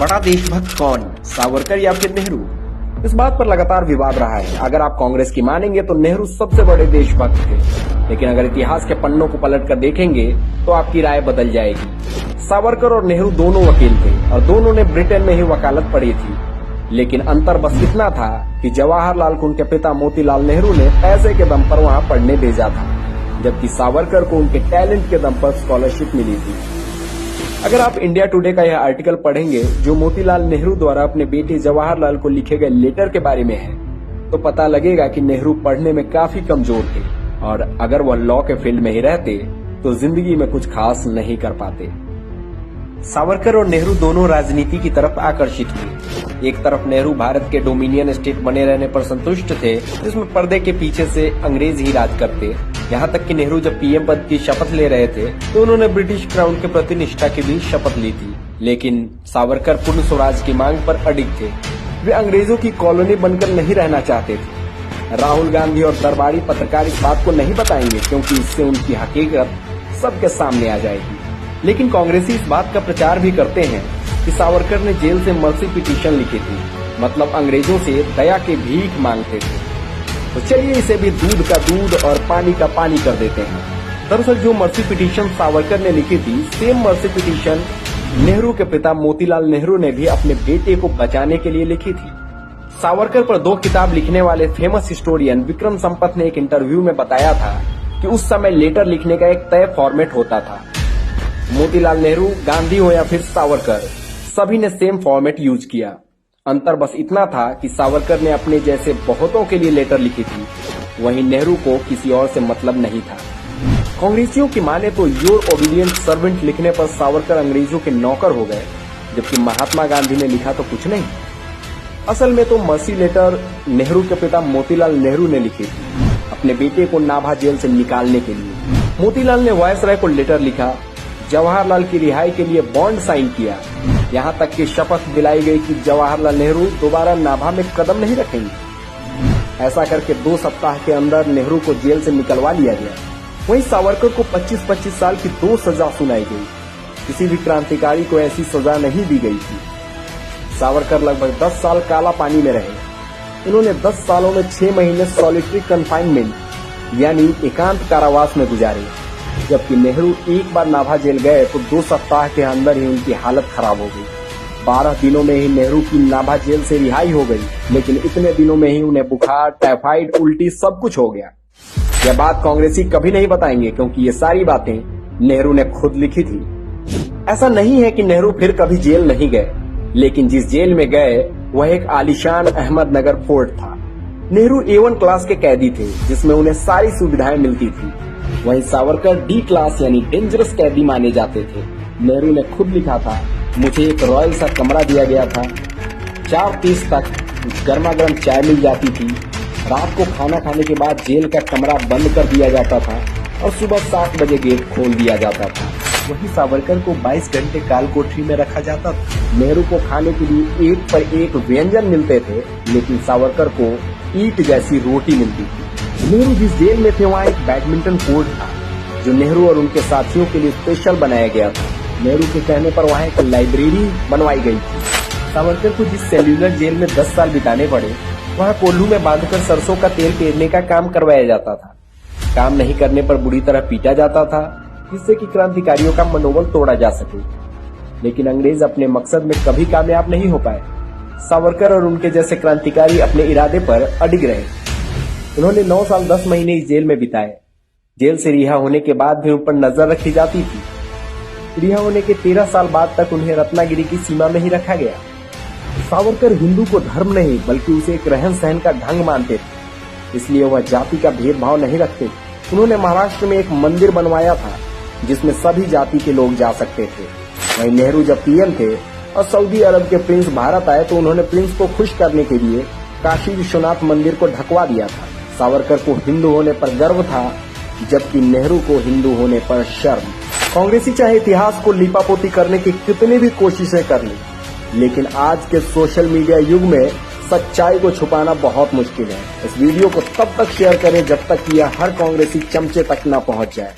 बड़ा देशभक्त कौन, सावरकर या फिर नेहरू? इस बात पर लगातार विवाद रहा है। अगर आप कांग्रेस की मानेंगे तो नेहरू सबसे बड़े देशभक्त थे, लेकिन अगर इतिहास के पन्नों को पलटकर देखेंगे तो आपकी राय बदल जाएगी। सावरकर और नेहरू दोनों वकील थे और दोनों ने ब्रिटेन में ही वकालत पढ़ी थी, लेकिन अंतर बस इतना था कि जवाहरलाल को उनके पिता मोतीलाल नेहरू ने पैसे के दम पर वहाँ पढ़ने भेजा था, जबकि सावरकर को उनके टैलेंट के दम पर स्कॉलरशिप मिली थी। अगर आप इंडिया टुडे का यह आर्टिकल पढ़ेंगे जो मोतीलाल नेहरू द्वारा अपने बेटे जवाहरलाल को लिखे गए लेटर के बारे में है, तो पता लगेगा कि नेहरू पढ़ने में काफी कमजोर थे और अगर वह लॉ के फील्ड में ही रहते तो जिंदगी में कुछ खास नहीं कर पाते। सावरकर और नेहरू दोनों राजनीति की तरफ आकर्षित हुए। एक तरफ नेहरू भारत के डोमिनियन स्टेट बने रहने पर संतुष्ट थे, जिसमें पर्दे के पीछे से अंग्रेज ही राज करते। यहाँ तक कि नेहरू जब पीएम पद की शपथ ले रहे थे तो उन्होंने ब्रिटिश क्राउन के प्रति निष्ठा की भी शपथ ली थी, लेकिन सावरकर पूर्ण स्वराज की मांग पर अडिग थे। वे अंग्रेजों की कॉलोनी बनकर नहीं रहना चाहते थे। राहुल गांधी और दरबारी पत्रकार इस बात को नहीं बताएंगे, क्योंकि इससे उनकी हकीकत सबके सामने आ जाएगी। लेकिन कांग्रेसी इस बात का प्रचार भी करते हैं कि सावरकर ने जेल से मर्सी पिटीशन लिखी थी, मतलब अंग्रेजों से दया की भीख मांगते थे। तो चलिए इसे भी दूध का दूध और पानी का पानी कर देते हैं। दरअसल जो मर्सी पिटीशन सावरकर ने लिखी थी, सेम मर्सी पिटीशन नेहरू के पिता मोतीलाल नेहरू ने भी अपने बेटे को बचाने के लिए लिखी थी। सावरकर पर 2 किताब लिखने वाले फेमस हिस्टोरियन विक्रम संपत ने एक इंटरव्यू में बताया था कि उस समय लेटर लिखने का एक तय फॉर्मेट होता था। मोतीलाल नेहरू, गांधी हो या फिर सावरकर, सभी ने सेम फॉर्मेट यूज किया। अंतर बस इतना था कि सावरकर ने अपने जैसे बहुतों के लिए लेटर लिखी थी, वहीं नेहरू को किसी और से मतलब नहीं था। कांग्रेसियों की माने तो योर ओबीडियंट सर्वेंट लिखने पर सावरकर अंग्रेजों के नौकर हो गए, जबकि महात्मा गांधी ने लिखा तो कुछ नहीं। असल में तो मर्सी लेटर नेहरू के पिता मोतीलाल नेहरू ने लिखी थी, अपने बेटे को नाभा जेल से निकालने के लिए। मोतीलाल ने वायसराय को लेटर लिखा, जवाहरलाल की रिहाई के लिए बॉन्ड साइन किया, यहाँ तक कि शपथ दिलाई गई कि जवाहरलाल नेहरू दोबारा नाभा में कदम नहीं रखेंगे। ऐसा करके 2 सप्ताह के अंदर नेहरू को जेल से निकलवा लिया गया। वहीं सावरकर को 25-25 साल की 2 सजा सुनाई गई। किसी भी क्रांतिकारी को ऐसी सजा नहीं दी गई थी। सावरकर लगभग 10 साल काला पानी में रहे। इन्होंने 10 सालों में 6 महीने सॉलिटरी कन्फाइनमेंट यानी एकांत कारावास में गुजारे, जबकि नेहरू एक बार नाभा जेल गए तो 2 सप्ताह के अंदर ही उनकी हालत खराब हो गई। 12 दिनों में ही नेहरू की नाभा जेल से रिहाई हो गई, लेकिन इतने दिनों में ही उन्हें बुखार, टाइफाइड, उल्टी सब कुछ हो गया। यह बात कांग्रेसी कभी नहीं बताएंगे, क्योंकि ये सारी बातें नेहरू ने खुद लिखी थी। ऐसा नहीं है कि नेहरू फिर कभी जेल नहीं गए, लेकिन जिस जेल में गए वह एक आलीशान अहमदनगर फोर्ट था। नेहरू A1 क्लास के कैदी थे, जिसमें उन्हें सारी सुविधाएं मिलती थी। वहीं सावरकर D क्लास यानी डेंजरस कैदी माने जाते थे। नेहरू ने खुद लिखा था, मुझे एक रॉयल सा कमरा दिया गया था, 4:30 तक गर्मा गर्म चाय मिल जाती थी, रात को खाना खाने के बाद जेल का कमरा बंद कर दिया जाता था और सुबह 7 बजे गेट खोल दिया जाता था। वहीं सावरकर को 22 घंटे काल कोठरी में रखा जाता था। नेहरू को खाने के लिए एक पर एक व्यंजन मिलते थे, लेकिन सावरकर को ईंट जैसी रोटी मिलती थी। नेहरू जिस जेल में थे वहाँ एक बैडमिंटन कोर्ट था, जो नेहरू और उनके साथियों के लिए स्पेशल बनाया गया था। नेहरू के कहने पर वहाँ एक लाइब्रेरी बनवाई गई थी। सावरकर को जिस सेल्यूलर जेल में 10 साल बिताने पड़े, वहाँ कोल्हू में बांधकर सरसों का तेल पेरने का काम करवाया जाता था। काम नहीं करने पर बुरी तरह पीटा जाता था, जिससे कि क्रांतिकारियों का मनोबल तोड़ा जा सके। लेकिन अंग्रेज अपने मकसद में कभी कामयाब नहीं हो पाए। सावरकर और उनके जैसे क्रांतिकारी अपने इरादे पर अडिग रहे। उन्होंने 9 साल 10 महीने इस जेल में बिताए। जेल से रिहा होने के बाद भी उन पर नजर रखी जाती थी। रिहा होने के 13 साल बाद तक उन्हें रत्नागिरी की सीमा में ही रखा गया। सावरकर हिंदू को धर्म नहीं बल्कि उसे एक रहन सहन का ढंग मानते थे, इसलिए वह जाति का भेदभाव नहीं रखते। उन्होंने महाराष्ट्र में एक मंदिर बनवाया था, जिसमें सभी जाति के लोग जा सकते थे। वहीं नेहरू जब पीएम थे और सऊदी अरब के प्रिंस भारत आए तो उन्होंने प्रिंस को खुश करने के लिए काशी विश्वनाथ मंदिर को ढकवा दिया था। सावरकर को हिंदू होने पर गर्व था, जबकि नेहरू को हिंदू होने पर शर्म। कांग्रेसी चाहे इतिहास को लीपापोती करने की कितनी भी कोशिशें कर लें, लेकिन आज के सोशल मीडिया युग में सच्चाई को छुपाना बहुत मुश्किल है। इस वीडियो को तब तक शेयर करें जब तक कि यह हर कांग्रेसी चमचे तक न पहुंच जाए।